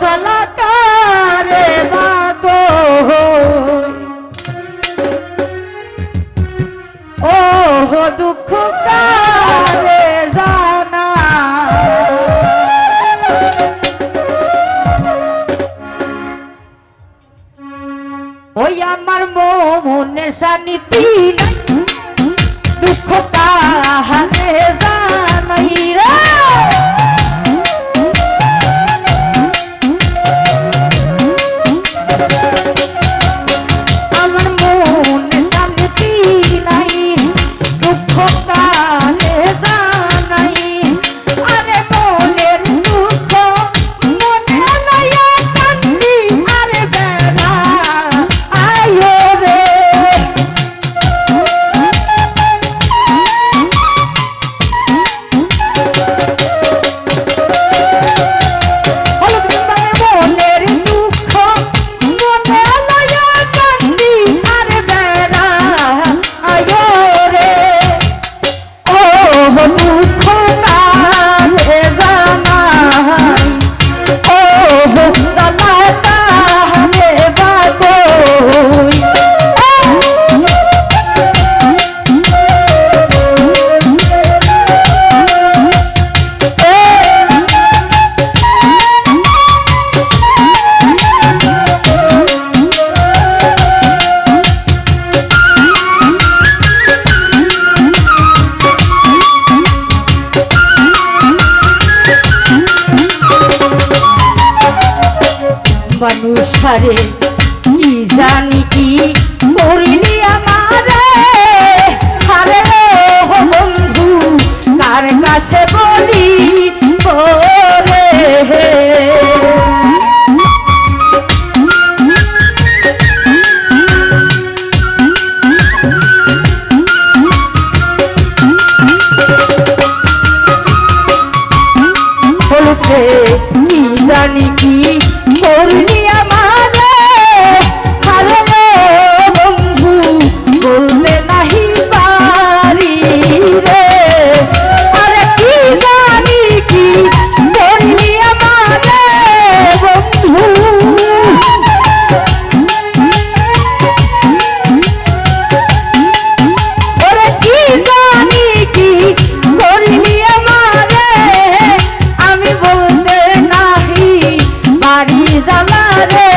জলাকারে বাগো ও দুঃখ কারে জানা ওই আমার মনে শান্তি দুঃখ কারে জানাই রে মানুষারে কি জানি কি করিলি আমারে আরে ও বন্ধু কার কাছে বলি ওরে বলতে কি জানি কি করলি আমারে আরে বন্ধু বলতে নাহি পারি রে আরে কি জানি কি করলি আমারে বন্ধু ওরে কি জানি কি করলি আমারে আমি বলতে নাহি বাড়ি জ্বালা রে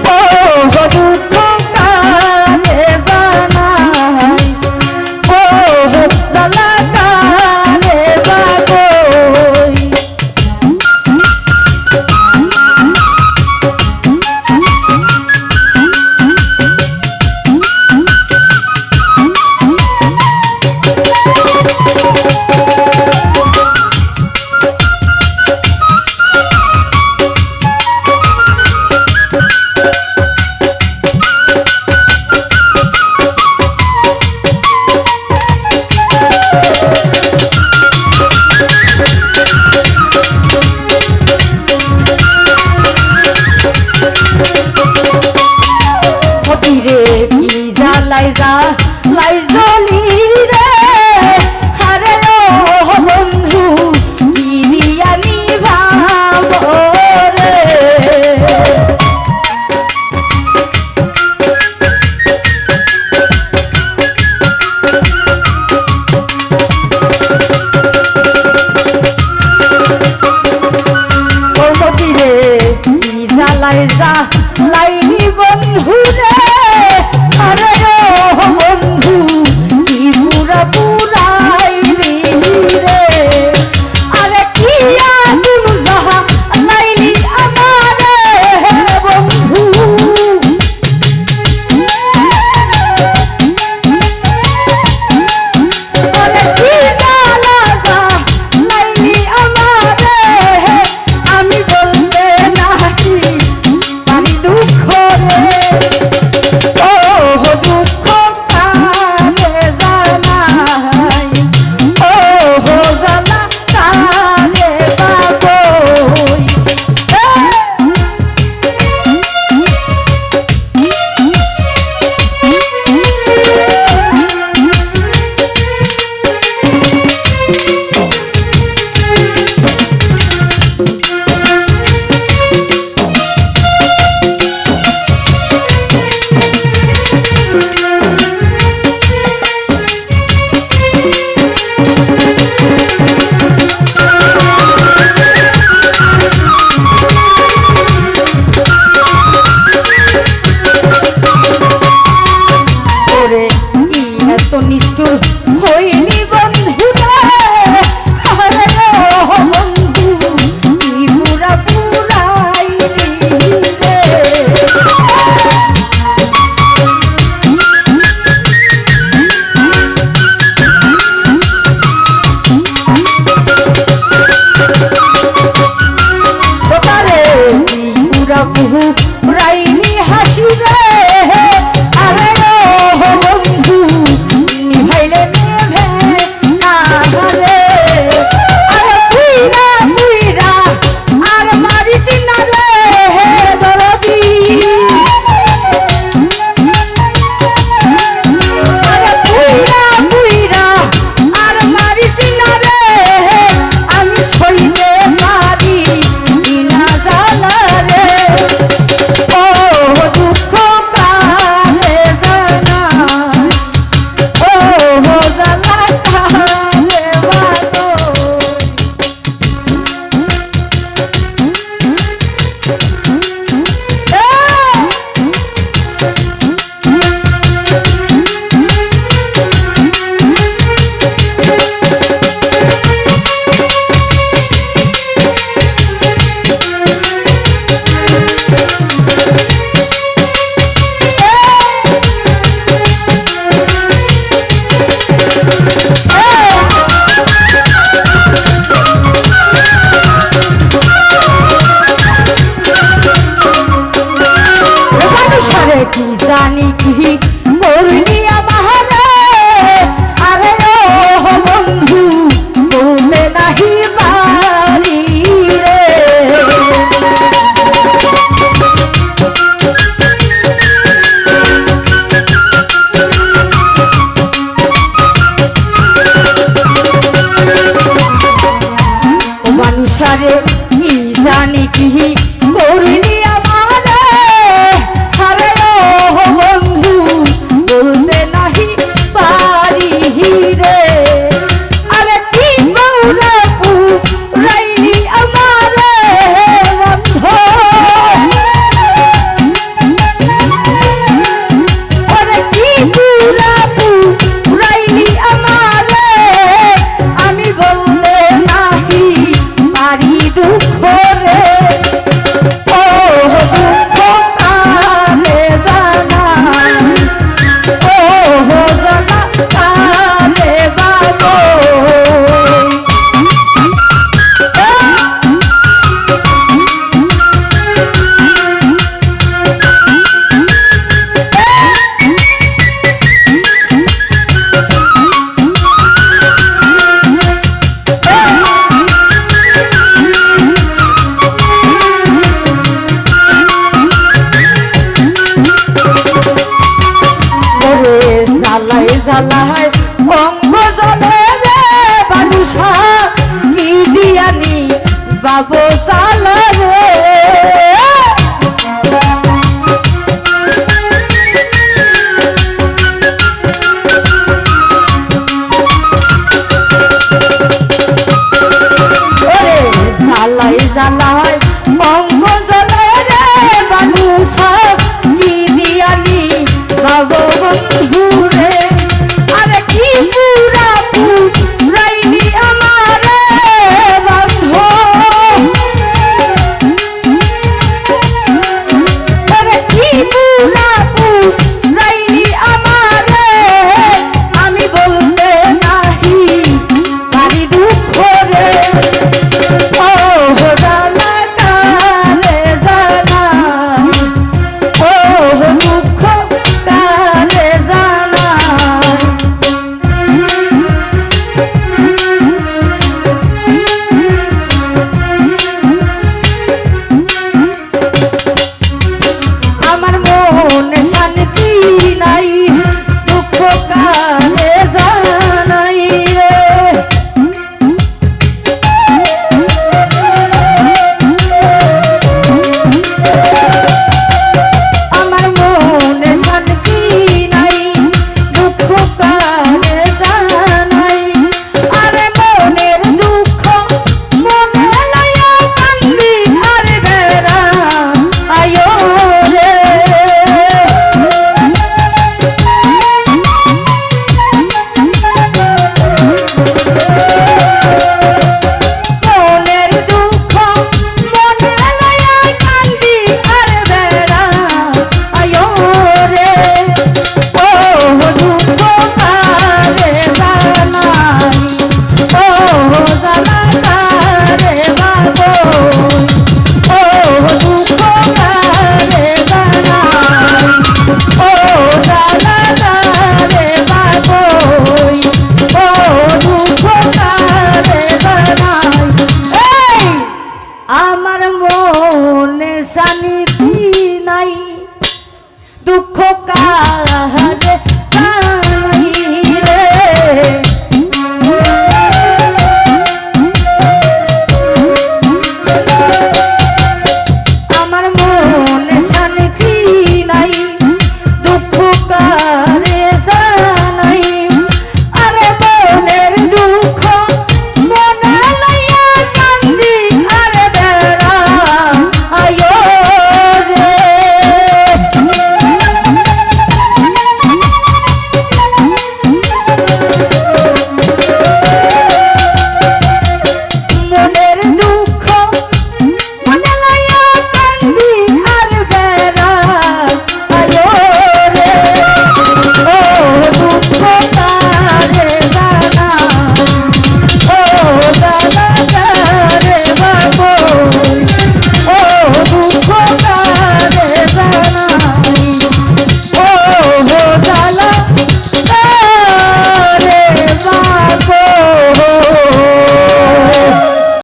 ও দুঃখ কারে জানাই ও জ্বালা কারে বাগই লাই জলি রে আরে ও বন্ধু কি দিয়া নিভাব রে মতি রে কি জ্বালাই লাইনি বন্ধু রে আরে ও বন্ধু কি পুরা পুরাইলি রে আরে কি আগুন যাহা লাইলি আমারে বন্ধু আরে কি জ্বালা যা লাইলি আমারে আমি বলতে নাহি পারি কি জানি কি করলি আমারে আরে ও বন্ধু বলতে নাহি পারি রে আরে কি গৌরা পুরাইলি আমারে বন্ধু আরে কি পুরা পুরাইলি আমারে আমি বলতে নাহি পারি দুঃখ রে ও দুঃখ কালে জানা ও জানা কালে বাবু জ্বালাই জ্বালাই অঙ্গ জলে রে বালুসা কি দিয়ানি বাবু জ্বালা রে ওরে জ্বালাই জ্বালাই অঙ্গ জলে রে বালুসা কি দিয়ানি বাবু বন্ধু রে আরে কি পুরা পুরাইলি আমারে বন্ধু আরে কি পুরা পুরাইলি আমারে আমি বলতে নাহি পারি দুঃখ রে ও জানা কালে জানা ও দুঃখ কালে জানা আমার মনে শান্তি নাই দুঃখ কালে জানাই রে আমার মনে শান্তি নাই দুঃখ কালে জানাই আরে মনের দুঃখ মনে লইয়া কান্দি আরে বেড়া আয়ো রে মনের দুঃখ মনে লইয়া কান্দি আরে বেড়া আয়ো রে ও দুঃখ কালে জানাই ও জ্বালা কালে বাবু ও দুঃখ কালে জানাই ও জ্বালা কালে বাবু ও দুঃখ কালে জানাই এই আমার মনে শান্তি নাই দুঃখ কালে